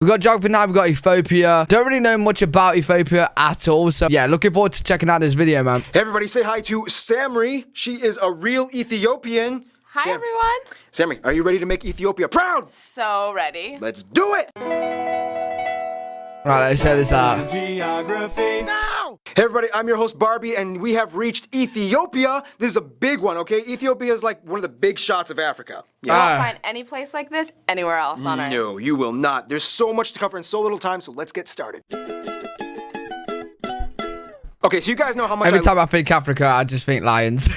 got geography now. We got Ethiopia. Don't really know much about Ethiopia at all. So yeah, looking forward to checking out this video, man. Hey, everybody, say hi to Samri. She is a real Ethiopian. Hi, everyone. Samri, are you ready to make Ethiopia proud? So ready. Let's do it. Right, let's check this out. Geography now. Hey, everybody, I'm your host, Barbie, and we have reached Ethiopia. This is a big one, okay? Ethiopia is like one of the big shots of Africa. You won't find any place like this anywhere else on Earth. No, you will not. There's so much to cover in so little time, so let's get started. Okay, so you guys know how much Every time I think Africa, I just think lions.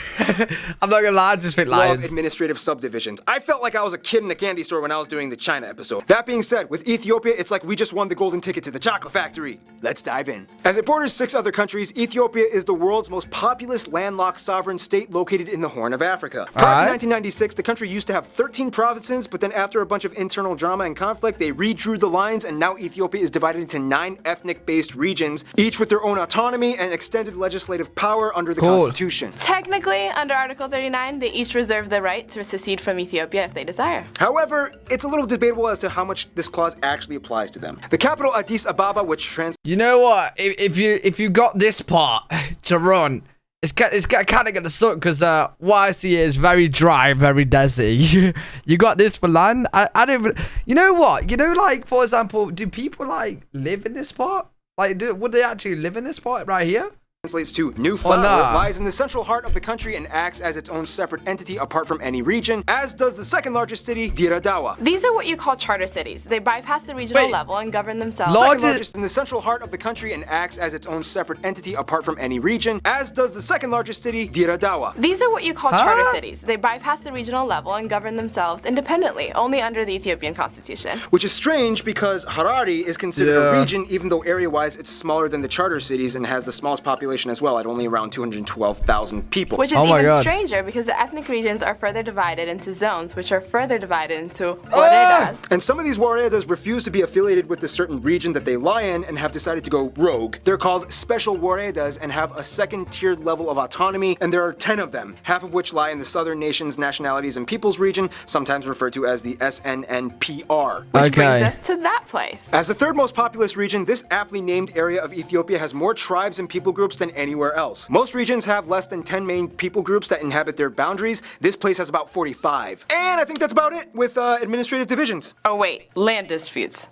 I'm not gonna lie, I just think lions. love administrative subdivisions. I felt like I was a kid in a candy store when I was doing the China episode. That being said, with Ethiopia, it's like we just won the golden ticket to the chocolate factory. Let's dive in. As it borders 6 other countries, Ethiopia is the world's most populous landlocked sovereign state located in the Horn of Africa. Prior to 1996, the country used to have 13 provinces, but then after a bunch of internal drama and conflict, they redrew the lines, and now Ethiopia is divided into 9 ethnic-based regions, each with their own autonomy and extended legislative power under the Constitution. Technically, under Article 39, they each reserve the right to secede from Ethiopia if they desire. However, it's a little debatable as to how much this clause actually applies to them. The capital, Addis Ababa, which You know what? If you got this part to run, it's kind of gonna suck because what I see is very dry, very desert. You got this for land. I don't even. You know what? You know, like for example, do people like live in this part? Like, would they actually live in this part right here? Translates to New Flower. It lies in the central heart of the country and acts as its own separate entity apart from any region, as does the second largest city, Dire Dawa. These are what you call charter cities. They bypass the regional level and govern themselves. Second largest in the central heart of the country and acts as its own separate entity apart from any region, as does the second largest city, Dire Dawa. These are what you call charter cities. They bypass the regional level and govern themselves independently, only under the Ethiopian constitution. Which is strange because Harare is considered a region, even though area-wise it's smaller than the charter cities and has the smallest population as well, at only around 212,000 people. Which is even stranger because the ethnic regions are further divided into zones, which are further divided into waredas. And some of these waredas refuse to be affiliated with a certain region that they lie in and have decided to go rogue. They're called special waredas and have a second-tiered level of autonomy, and there are 10 of them, half of which lie in the Southern Nations, Nationalities, and Peoples region, sometimes referred to as the SNNPR. Which brings us to that place. As the third most populous region, this aptly named area of Ethiopia has more tribes and people groups than anywhere else. Most regions have less than 10 main people groups that inhabit their boundaries. This place has about 45. And I think that's about it with administrative divisions. Oh wait, land disputes.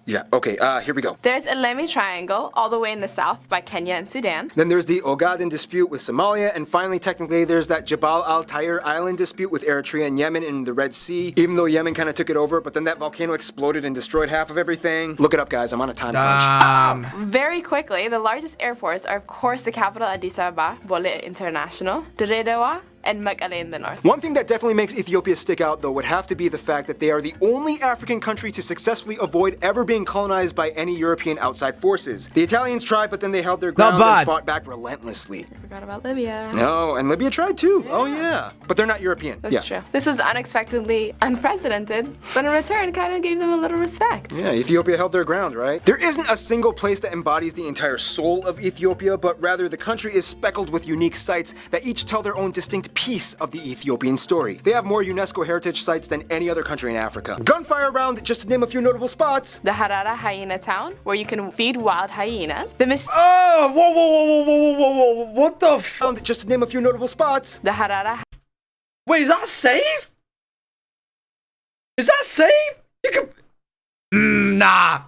Yeah, okay, here we go. There's a Lemme Triangle all the way in the south by Kenya and Sudan. Then there's the Ogaden dispute with Somalia, and finally, technically, there's that Jabal al-Tayr Island dispute with Eritrea and Yemen in the Red Sea, even though Yemen kind of took it over, but then that volcano exploded and destroyed half of everything. Look it up, guys, I'm on a time crunch. Very quickly, the largest airports are, of course, the capital Addis Ababa, Bole International, Dire Dawa, and Mekelle in the north. One thing that definitely makes Ethiopia stick out, though, would have to be the fact that they are the only African country to successfully avoid ever being colonized by any European outside forces. The Italians tried, but then they held their ground and fought back relentlessly. I forgot about Libya. No, and Libya tried too. Yeah. Oh yeah, but they're not European. That's true. This was unexpectedly unprecedented, but in return, kind of gave them a little respect. Yeah, Ethiopia held their ground, right? There isn't a single place that embodies the entire soul of Ethiopia, but rather the country is speckled with unique sites that each tell their own distinct piece of the Ethiopian story. They have more UNESCO heritage sites than any other country in Africa. Gunfire round, just to name a few notable spots. The Harara Hyena Town, where you can feed wild hyenas. Whoa, what the f- Just to name a few notable spots. The Harara. Wait, is that safe? Is that safe? You can... Nah,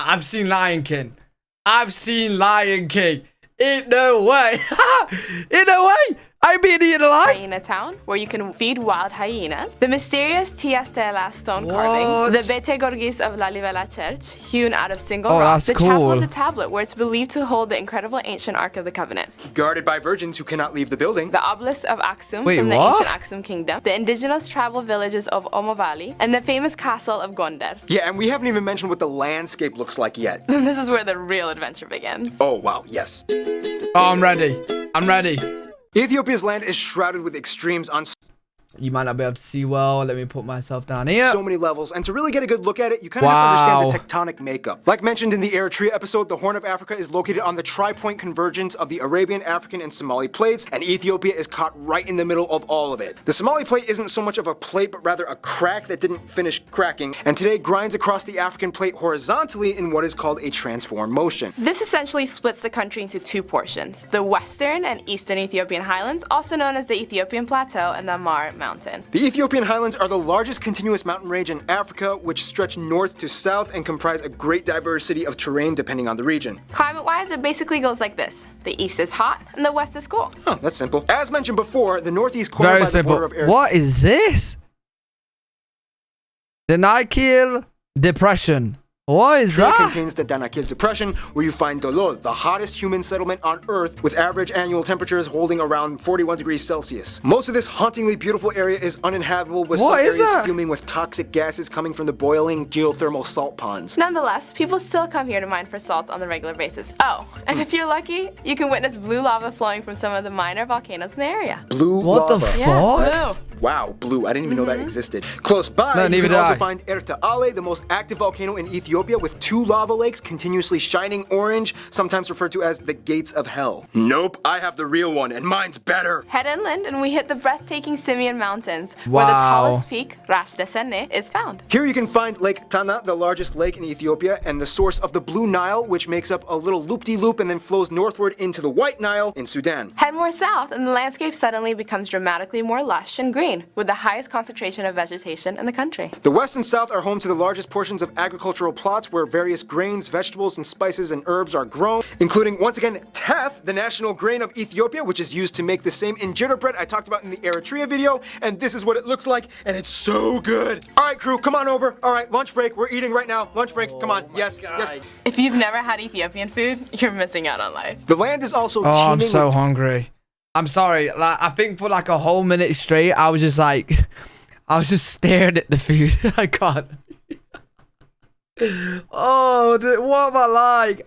I've seen Lion King. Ain't no way. Ain't no way. I'm being eaten alive. Hyena Town, where you can feed wild hyenas. The mysterious Tia Stella stone carvings. The Bete Gorgis of Lalibela Church, hewn out of single rock. The Chapel of the Tablet, where it's believed to hold the incredible ancient Ark of the Covenant. Guarded by virgins who cannot leave the building. The obelisk of Aksum from the ancient Aksum kingdom. The indigenous tribal villages of Omo Valley. And the famous castle of Gondar. Yeah, and we haven't even mentioned what the landscape looks like yet. And this is where the real adventure begins. Oh, wow, yes. Oh, I'm ready. Ethiopia's land is shrouded with extremes on... You might not be able to see well. Let me put myself down here. So many levels, and to really get a good look at it, you kind of have to understand the tectonic makeup. Like mentioned in the Eritrea episode, the Horn of Africa is located on the tri-point convergence of the Arabian, African, and Somali plates, and Ethiopia is caught right in the middle of all of it. The Somali plate isn't so much of a plate, but rather a crack that didn't finish cracking, and today grinds across the African plate horizontally in what is called a transform motion. This essentially splits the country into two portions, the western and eastern Ethiopian highlands, also known as the Ethiopian Plateau and the Amar Mountain. The Ethiopian highlands are the largest continuous mountain range in Africa, which stretch north to south and comprise a great diversity of terrain depending on the region. Climate-wise, it basically goes like this. The east is hot and the west is cool. Oh, that's simple. As mentioned before, the northeast corner by the border of Eritrea. What is this? The Nile Depression. What is that? It contains the Danakil Depression, where you find Dolol, the hottest human settlement on Earth, with average annual temperatures holding around 41 degrees Celsius. Most of this hauntingly beautiful area is uninhabitable, with some areas fuming with toxic gases coming from the boiling geothermal salt ponds. Nonetheless, people still come here to mine for salts on a regular basis. Oh, and if you're lucky, you can witness blue lava flowing from some of the minor volcanoes in the area. Blue lava. What the fuck? Yeah, blue. Wow, blue. I didn't even know that existed. Close by, you can also find Erta Ale, the most active volcano in Ethiopia, with 2 lava lakes continuously shining orange, sometimes referred to as the gates of hell. Nope, I have the real one, and mine's better. Head inland, and we hit the breathtaking Simeon Mountains, where the tallest peak, Rash Desene, is found. Here you can find Lake Tana, the largest lake in Ethiopia, and the source of the Blue Nile, which makes up a little loop-de-loop and then flows northward into the White Nile in Sudan. Head more south, and the landscape suddenly becomes dramatically more lush and green, with the highest concentration of vegetation in the country. The west and south are home to the largest portions of agricultural plots where various grains, vegetables, and spices and herbs are grown, including, once again, teff, the national grain of Ethiopia, which is used to make the same injera bread I talked about in the Eritrea video, and this is what it looks like, and it's so good. All right, crew, come on over. All right, lunch break. We're eating right now. Lunch break. Come on. Yes. If you've never had Ethiopian food, you're missing out on life. The land is also teeming. I'm so hungry. I'm sorry. Like, I think for like a whole minute straight, I was just staring at the food. I can't. Oh, what am I like?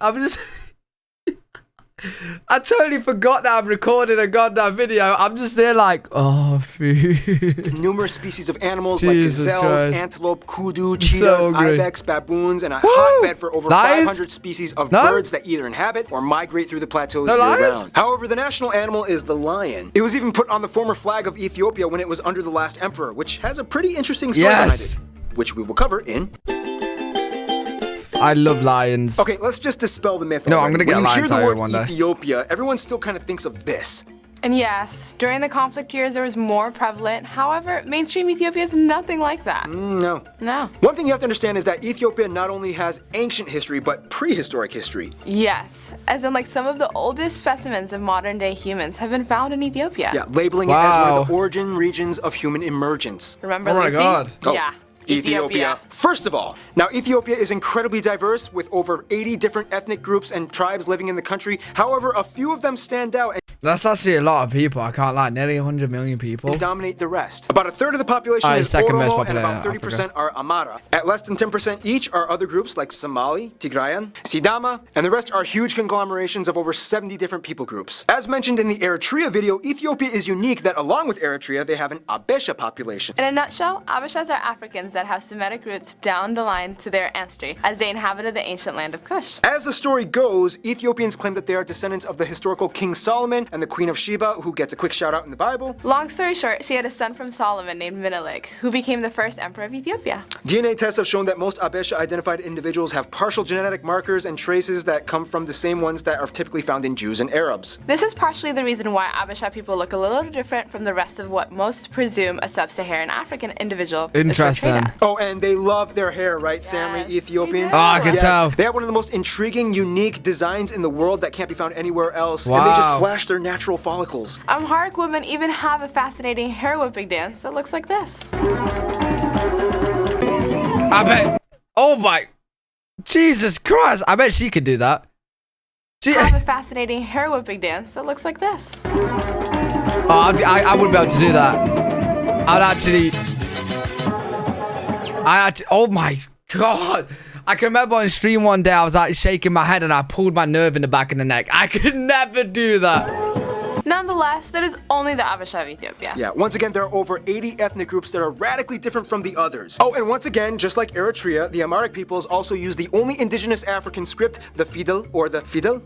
I totally forgot that I'm recording a goddamn video. I'm just there like, oh, food. Numerous species of animals like gazelles, antelope, kudu, cheetahs, ibex, baboons, and a hotbed for over 500 species of birds that either inhabit or migrate through the plateaus year-round. However, the national animal is the lion. It was even put on the former flag of Ethiopia when it was under the last emperor, which has a pretty interesting story behind it, which we will cover in... I love lions. Okay, let's just dispel the myth. No, I'm gonna get a lion tiger one day. Ethiopia, everyone still kind of thinks of this. And yes, during the conflict years, there was more prevalent. However, mainstream Ethiopia is nothing like that. No. One thing you have to understand is that Ethiopia not only has ancient history, but prehistoric history. Yes, as in like some of the oldest specimens of modern day humans have been found in Ethiopia. Yeah, labeling it as one of the origin regions of human emergence. Remember Lucy? Oh my God. Yeah. Ethiopia. First of all, now Ethiopia is incredibly diverse with over 80 different ethnic groups and tribes living in the country. However, a few of them stand out. That's actually a lot of people. I can't lie. Nearly 100 million people. And dominate the rest. About a third of the population is Oromo, and about 30% are Amara. At less than 10% each are other groups like Somali, Tigrayan, Sidama, and the rest are huge conglomerations of over 70 different people groups. As mentioned in the Eritrea video, Ethiopia is unique that along with Eritrea, they have an Abesha population. In a nutshell, Abeshas are Africans that have Semitic roots down the line to their ancestry, as they inhabited the ancient land of Kush. As the story goes, Ethiopians claim that they are descendants of the historical King Solomon and the Queen of Sheba, who gets a quick shout out in the Bible. Long story short, she had a son from Solomon named Menelik, who became the first emperor of Ethiopia. DNA tests have shown that most Abesha identified individuals have partial genetic markers and traces that come from the same ones that are typically found in Jews and Arabs. This is partially the reason why Abesha people look a little different from the rest of what most presume a sub-Saharan African individual. Interesting. Oh, and they love their hair, right, Samri? Ethiopians? Oh, I can tell. They have one of the most intriguing, unique designs in the world that can't be found anywhere else. Wow. And they just flash their natural follicles. Amharic women even have a fascinating hair whipping dance that looks like this. I bet. Oh my. Jesus Christ. I bet she could do that. She have a fascinating hair whipping dance that looks like this. Oh, I wouldn't be able to do that. I'd actually. Oh my God. I can remember on stream one day I was like shaking my head and I pulled my nerve in the back of the neck. I could never do that. Nonetheless, that is only the Habesha of Ethiopia. Yeah, once again, there are over 80 ethnic groups that are radically different from the others. Oh, and once again, just like Eritrea, the Amharic peoples also use the only indigenous African script, the Fidel, or the Fidel?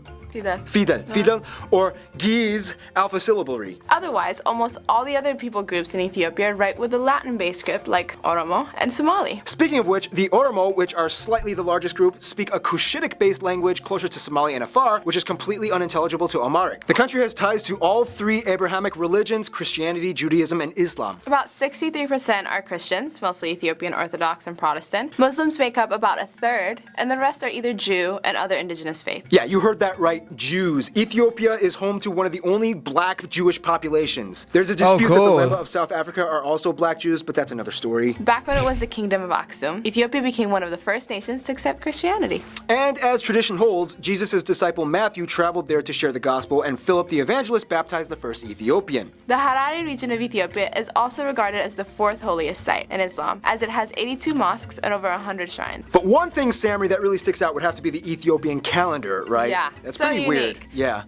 Fidel, or Giz alpha syllabary. Otherwise, almost all the other people groups in Ethiopia write with a Latin-based script like Oromo and Somali. Speaking of which, the Oromo, which are slightly the largest group, speak a Cushitic-based language closer to Somali and Afar, which is completely unintelligible to Amharic. The country has ties to all three Abrahamic religions, Christianity, Judaism, and Islam. About 63% are Christians, mostly Ethiopian Orthodox and Protestant. Muslims make up about a third, and the rest are either Jew and other indigenous faiths. Yeah, you heard that right. Jews. Ethiopia is home to one of the only black Jewish populations. There's a dispute that the Lemba of South Africa are also black Jews, but that's another story. Back when it was the Kingdom of Aksum, Ethiopia became one of the first nations to accept Christianity. And as tradition holds, Jesus' disciple Matthew traveled there to share the gospel, and Philip the evangelist baptized the first Ethiopian. The Harari region of Ethiopia is also regarded as the fourth holiest site in Islam, as it has 82 mosques and over 100 shrines. But one thing, Samri, that really sticks out would have to be the Ethiopian calendar, right? Yeah. That's pretty weird. Yeah.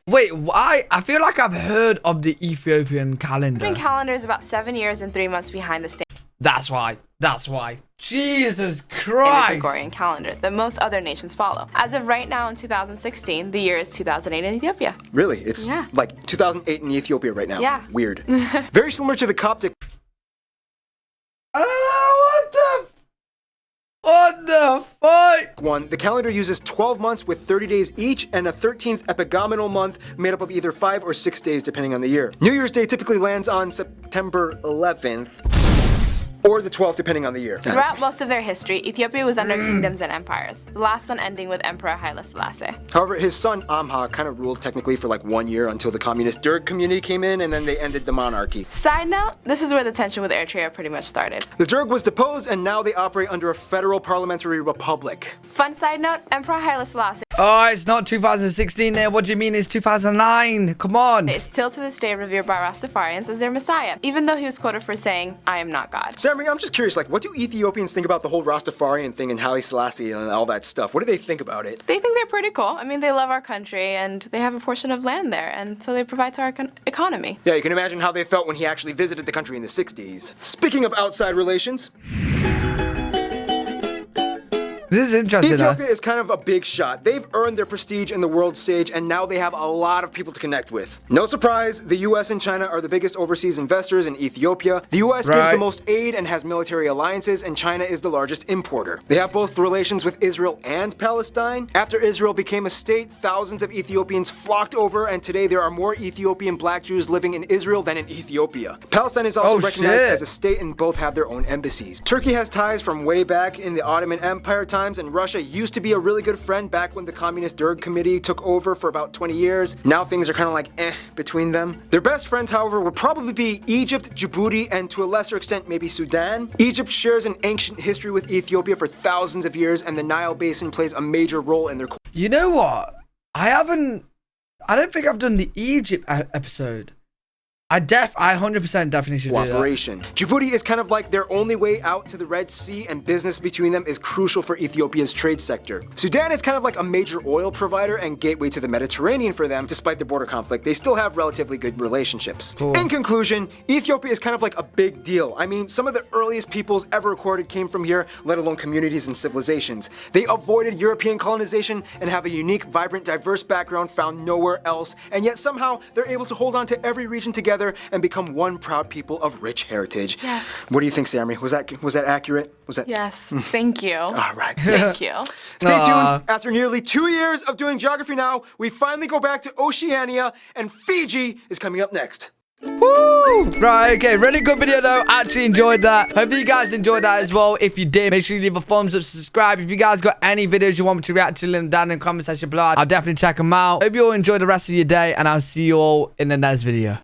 Wait, why? I feel like I've heard of the Ethiopian calendar. The calendar is about 7 years and 3 months behind the standard. That's why. Jesus Christ. In the Gregorian calendar that most other nations follow. As of right now in 2016, the year is 2008 in Ethiopia. Really? It's like 2008 in Ethiopia right now. Yeah. Weird. Very similar to the Coptic. What the fuck? The calendar uses 12 months with 30 days each and a 13th epigomenal month made up of either 5 or 6 days depending on the year. New Year's Day typically lands on September 11th. Or the 12th, depending on the year. Throughout most of their history, Ethiopia was under kingdoms and empires, the last one ending with Emperor Haile Selassie. However, his son Amha kind of ruled technically for like 1 year until the communist Derg community came in, and then they ended the monarchy. Side note, this is where the tension with Eritrea pretty much started. The Derg was deposed, and now they operate under a federal parliamentary republic. Fun side note, Emperor Haile Selassie. Oh, it's not 2016 there. What do you mean it's 2009? Come on. Is still to this day revered by Rastafarians as their messiah, even though he was quoted for saying, "I am not God." Samri, I'm just curious, like, what do Ethiopians think about the whole Rastafarian thing and Haile Selassie and all that stuff? What do they think about it? They think they're pretty cool. I mean, they love our country and they have a portion of land there, and so they provide to our economy. Yeah, you can imagine how they felt when he actually visited the country in the 60s. Speaking of outside relations, this is interesting. Ethiopia is kind of a big shot. They've earned their prestige in the world stage, and now they have a lot of people to connect with. No surprise, the US and China are the biggest overseas investors in Ethiopia. The US gives the most aid and has military alliances, and China is the largest importer. They have both relations with Israel and Palestine. After Israel became a state, thousands of Ethiopians flocked over, and today there are more Ethiopian black Jews living in Israel than in Ethiopia. Palestine is also recognized as a state, and both have their own embassies. Turkey has ties from way back in the Ottoman Empire time, and Russia used to be a really good friend back when the communist Derg committee took over for about 20 years. Now things are kind of like between them. Their best friends, however, would probably be Egypt, Djibouti, and to a lesser extent maybe Sudan. Egypt shares an ancient history with Ethiopia for thousands of years, and the Nile Basin plays a major role in their... You know what? I don't think I've done the Egypt episode. I 100% definitely should do that. Cooperation. Djibouti is kind of like their only way out to the Red Sea, and business between them is crucial for Ethiopia's trade sector. Sudan is kind of like a major oil provider and gateway to the Mediterranean for them. Despite the border conflict, they still have relatively good relationships. Cool. In conclusion, Ethiopia is kind of like a big deal. I mean, some of the earliest peoples ever recorded came from here, let alone communities and civilizations. They avoided European colonization and have a unique, vibrant, diverse background found nowhere else, and yet somehow they're able to hold on to every region together and become one proud people of rich heritage. Yes. What do you think, Samri? Was that accurate? Was that? Yes. Thank you. All right. Thank you. Stay tuned. After nearly 2 years of doing Geography Now, we finally go back to Oceania, and Fiji is coming up next. Woo! Right, okay, really good video though. Actually enjoyed that. Hope you guys enjoyed that as well. If you did, make sure you leave a thumbs up, subscribe. If you guys got any videos you want me to react to, leave them down in the comment section below. I'll definitely check them out. Hope you all enjoy the rest of your day, and I'll see you all in the next video.